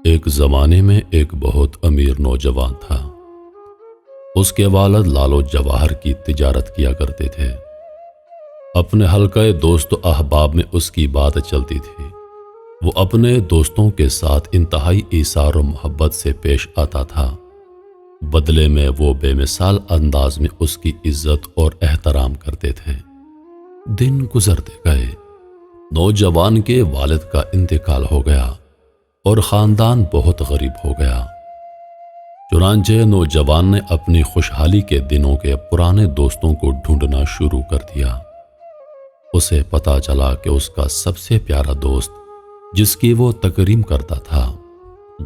ایک زمانے میں ایک بہت امیر نوجوان تھا۔ اس کے والد لالو جواہر کی تجارت کیا کرتے تھے۔ اپنے حلقۂ دوست و احباب میں اس کی بات چلتی تھی۔ وہ اپنے دوستوں کے ساتھ انتہائی ایثار و محبت سے پیش آتا تھا۔ بدلے میں وہ بے مثال انداز میں اس کی عزت اور احترام کرتے تھے۔ دن گزرتے گئے۔ نوجوان کے والد کا انتقال ہو گیا اور خاندان بہت غریب ہو گیا۔ چنانچہ نوجوان نے اپنی خوشحالی کے دنوں کے پرانے دوستوں کو ڈھونڈنا شروع کر دیا۔ اسے پتا چلا کہ اس کا سب سے پیارا دوست، جس کی وہ تکریم کرتا تھا،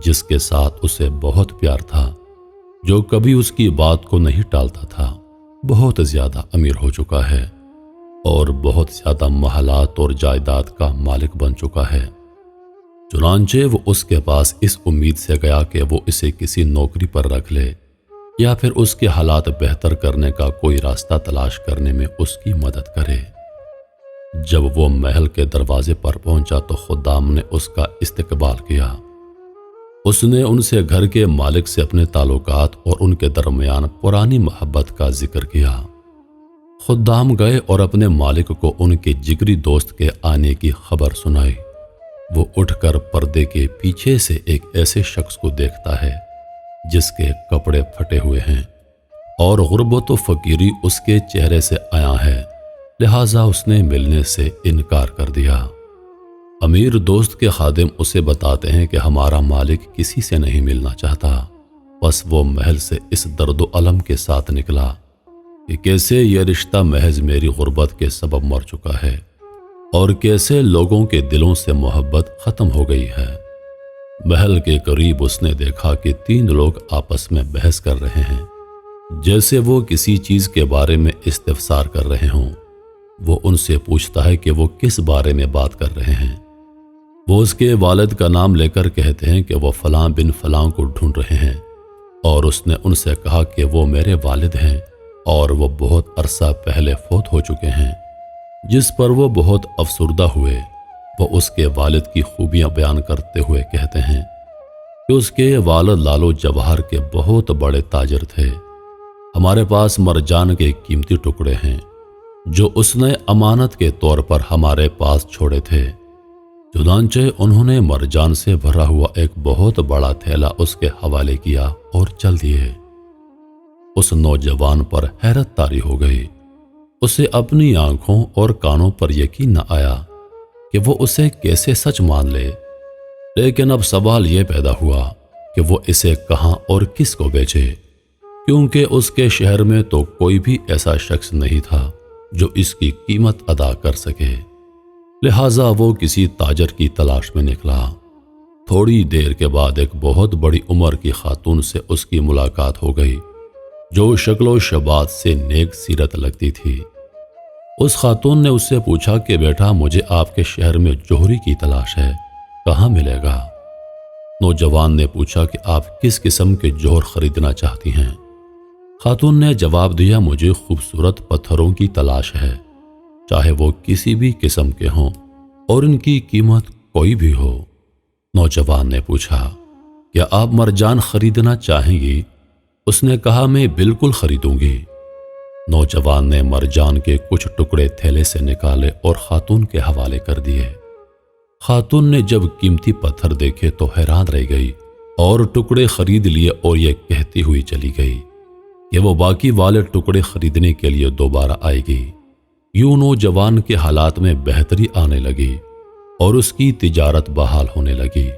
جس کے ساتھ اسے بہت پیار تھا، جو کبھی اس کی بات کو نہیں ٹالتا تھا، بہت زیادہ امیر ہو چکا ہے اور بہت زیادہ محلات اور جائیداد کا مالک بن چکا ہے۔ چنانچہ وہ اس کے پاس اس امید سے گیا کہ وہ اسے کسی نوکری پر رکھ لے یا پھر اس کے حالات بہتر کرنے کا کوئی راستہ تلاش کرنے میں اس کی مدد کرے۔ جب وہ محل کے دروازے پر پہنچا تو خدام نے اس کا استقبال کیا۔ اس نے ان سے گھر کے مالک سے اپنے تعلقات اور ان کے درمیان پرانی محبت کا ذکر کیا۔ خدام گئے اور اپنے مالک کو ان کے جگری دوست کے آنے کی خبر سنائی۔ وہ اٹھ کر پردے کے پیچھے سے ایک ایسے شخص کو دیکھتا ہے جس کے کپڑے پھٹے ہوئے ہیں اور غربت و فقیری اس کے چہرے سے عیاں ہے، لہٰذا اس نے ملنے سے انکار کر دیا۔ امیر دوست کے خادم اسے بتاتے ہیں کہ ہمارا مالک کسی سے نہیں ملنا چاہتا۔ بس وہ محل سے اس درد و الم کے ساتھ نکلا کہ کیسے یہ رشتہ محض میری غربت کے سبب مر چکا ہے اور کیسے لوگوں کے دلوں سے محبت ختم ہو گئی ہے۔ محل کے قریب اس نے دیکھا کہ 3 لوگ آپس میں بحث کر رہے ہیں، جیسے وہ کسی چیز کے بارے میں استفسار کر رہے ہوں۔ وہ ان سے پوچھتا ہے کہ وہ کس بارے میں بات کر رہے ہیں۔ وہ اس کے والد کا نام لے کر کہتے ہیں کہ وہ فلاں بن فلاں کو ڈھونڈ رہے ہیں، اور اس نے ان سے کہا کہ وہ میرے والد ہیں اور وہ بہت عرصہ پہلے فوت ہو چکے ہیں، جس پر وہ بہت افسردہ ہوئے۔ وہ اس کے والد کی خوبیاں بیان کرتے ہوئے کہتے ہیں کہ اس کے والد لالو جواہر کے بہت بڑے تاجر تھے۔ ہمارے پاس مرجان کے قیمتی ٹکڑے ہیں جو اس نے امانت کے طور پر ہمارے پاس چھوڑے تھے۔ چنانچہ انہوں نے مرجان سے بھرا ہوا ایک بہت بڑا تھیلا اس کے حوالے کیا اور چل دیے۔ اس نوجوان پر حیرت طاری ہو گئی۔ اسے اپنی آنکھوں اور کانوں پر یقین نہ آیا کہ وہ اسے کیسے سچ مان لے، لیکن اب سوال یہ پیدا ہوا کہ وہ اسے کہاں اور کس کو بیچے، کیونکہ اس کے شہر میں تو کوئی بھی ایسا شخص نہیں تھا جو اس کی قیمت ادا کر سکے۔ لہٰذا وہ کسی تاجر کی تلاش میں نکلا۔ تھوڑی دیر کے بعد ایک بہت بڑی عمر کی خاتون سے اس کی ملاقات ہو گئی، جو شکل و شبات سے نیک سیرت لگتی تھی۔ اس خاتون نے اس سے پوچھا کہ بیٹا، مجھے آپ کے شہر میں جوہری کی تلاش ہے، کہاں ملے گا؟ نوجوان نے پوچھا کہ آپ کس قسم کے جوہر خریدنا چاہتی ہیں؟ خاتون نے جواب دیا، مجھے خوبصورت پتھروں کی تلاش ہے، چاہے وہ کسی بھی قسم کے ہوں اور ان کی قیمت کوئی بھی ہو۔ نوجوان نے پوچھا، کیا آپ مرجان خریدنا چاہیں گی؟ اس نے کہا، میں بالکل خریدوں گی۔ نوجوان نے مرجان کے کچھ ٹکڑے تھیلے سے نکالے اور خاتون کے حوالے کر دیے۔ خاتون نے جب قیمتی پتھر دیکھے تو حیران رہ گئی اور ٹکڑے خرید لیے اور یہ کہتی ہوئی چلی گئی کہ وہ باقی والے ٹکڑے خریدنے کے لیے دوبارہ آئے گی۔ یوں نوجوان کے حالات میں بہتری آنے لگی اور اس کی تجارت بحال ہونے لگی۔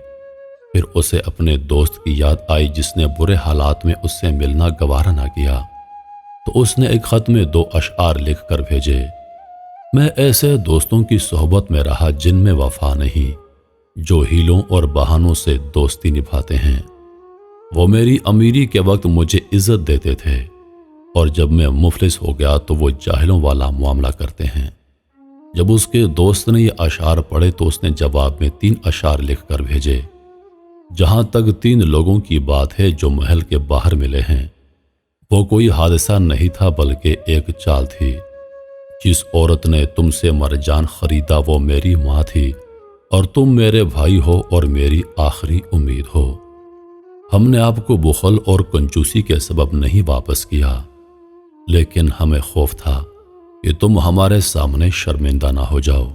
پھر اسے اپنے دوست کی یاد آئی جس نے برے حالات میں اس سے ملنا گوارا نہ کیا، تو اس نے ایک خط میں 2 اشعار لکھ کر بھیجے، میں ایسے دوستوں کی صحبت میں رہا جن میں وفا نہیں، جو ہیلوں اور بہانوں سے دوستی نبھاتے ہیں۔ وہ میری امیری کے وقت مجھے عزت دیتے تھے، اور جب میں مفلس ہو گیا تو وہ جاہلوں والا معاملہ کرتے ہیں۔ جب اس کے دوست نے یہ اشعار پڑھے تو اس نے جواب میں 3 اشعار لکھ کر بھیجے۔ جہاں تک 3 لوگوں کی بات ہے جو محل کے باہر ملے ہیں، وہ کوئی حادثہ نہیں تھا بلکہ ایک چال تھی۔ جس عورت نے تم سے مرجان خریدا وہ میری ماں تھی، اور تم میرے بھائی ہو اور میری آخری امید ہو۔ ہم نے آپ کو بخل اور کنجوسی کے سبب نہیں واپس کیا، لیکن ہمیں خوف تھا کہ تم ہمارے سامنے شرمندہ نہ ہو جاؤ۔